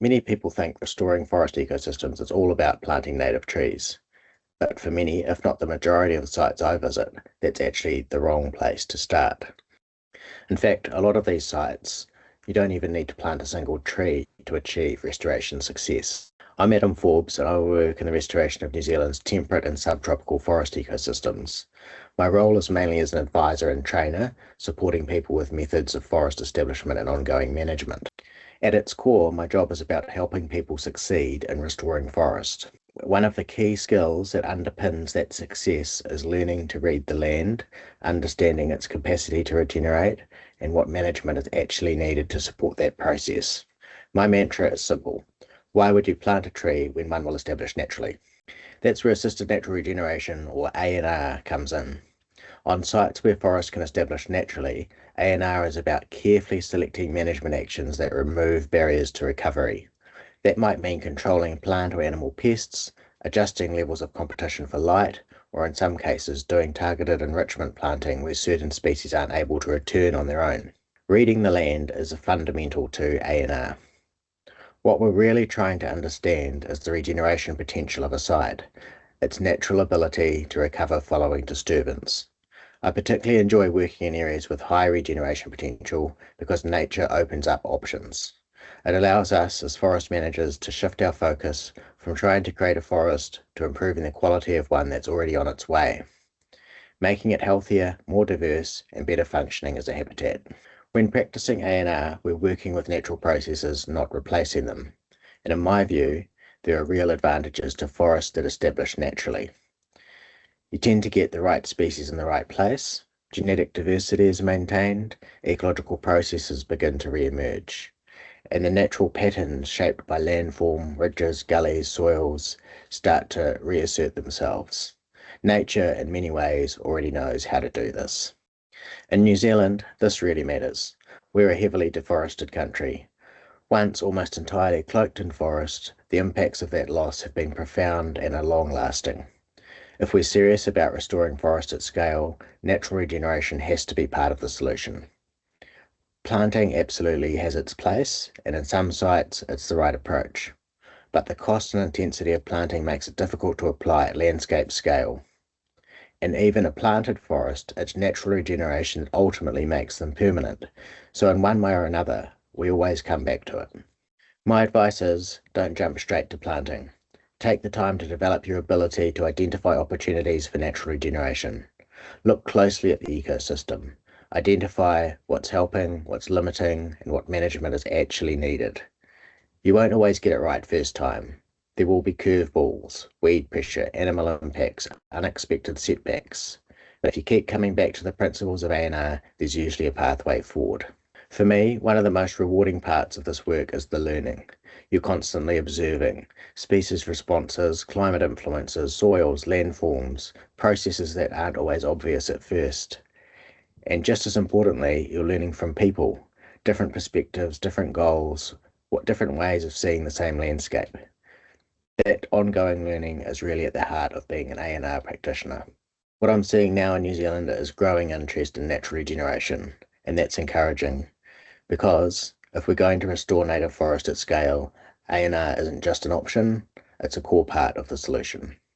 Many people think restoring forest ecosystems is all about planting native trees, but for many, if not the majority of the sites I visit, that's actually the wrong place to start. In fact, a lot of these sites, you don't even need to plant a single tree to achieve restoration success. I'm Adam Forbes and I work in the restoration of New Zealand's temperate and subtropical forest ecosystems. My role is mainly as an advisor and trainer, supporting people with methods of forest establishment and ongoing management. At its core, my job is about helping people succeed in restoring forest. One of the key skills that underpins that success is learning to read the land, understanding its capacity to regenerate, and what management is actually needed to support that process. My mantra is simple. Why would you plant a tree when one will establish naturally? That's where assisted natural regeneration, or ANR, comes in. On sites where forests can establish naturally, ANR is about carefully selecting management actions that remove barriers to recovery. That might mean controlling plant or animal pests, adjusting levels of competition for light, or in some cases doing targeted enrichment planting where certain species aren't able to return on their own. Reading the land is a fundamental to ANR. What we're really trying to understand is the regeneration potential of a site, its natural ability to recover following disturbance. I particularly enjoy working in areas with high regeneration potential because nature opens up options. It allows us as forest managers to shift our focus from trying to create a forest to improving the quality of one that's already on its way, making it healthier, more diverse, and better functioning as a habitat. When practicing ANR, we're working with natural processes, not replacing them. And in my view, there are real advantages to forests that establish naturally. You tend to get the right species in the right place, genetic diversity is maintained, ecological processes begin to re-emerge, and the natural patterns shaped by landform, ridges, gullies, soils start to reassert themselves. Nature, in many ways, already knows how to do this. In New Zealand, this really matters. We're a heavily deforested country. Once almost entirely cloaked in forest, the impacts of that loss have been profound and are long-lasting. If we're serious about restoring forest at scale, natural regeneration has to be part of the solution. Planting absolutely has its place, and in some sites it's the right approach. But the cost and intensity of planting makes it difficult to apply at landscape scale. And even a planted forest, it's natural regeneration that ultimately makes them permanent. So in one way or another, we always come back to it. My advice is don't jump straight to planting. Take the time to develop your ability to identify opportunities for natural regeneration. Look closely at the ecosystem. Identify what's helping, what's limiting, and what management is actually needed. You won't always get it right first time. There will be curveballs, weed pressure, animal impacts, unexpected setbacks. But if you keep coming back to the principles of ANR, there's usually a pathway forward. For me, one of the most rewarding parts of this work is the learning. You're constantly observing species responses, climate influences, soils, landforms, processes that aren't always obvious at first. And just as importantly, you're learning from people, different perspectives, different goals, what different ways of seeing the same landscape. That ongoing learning is really at the heart of being an ANR practitioner. What I'm seeing now in New Zealand is growing interest in natural regeneration, and that's encouraging because if we're going to restore native forest at scale, ANR isn't just an option, it's a core part of the solution.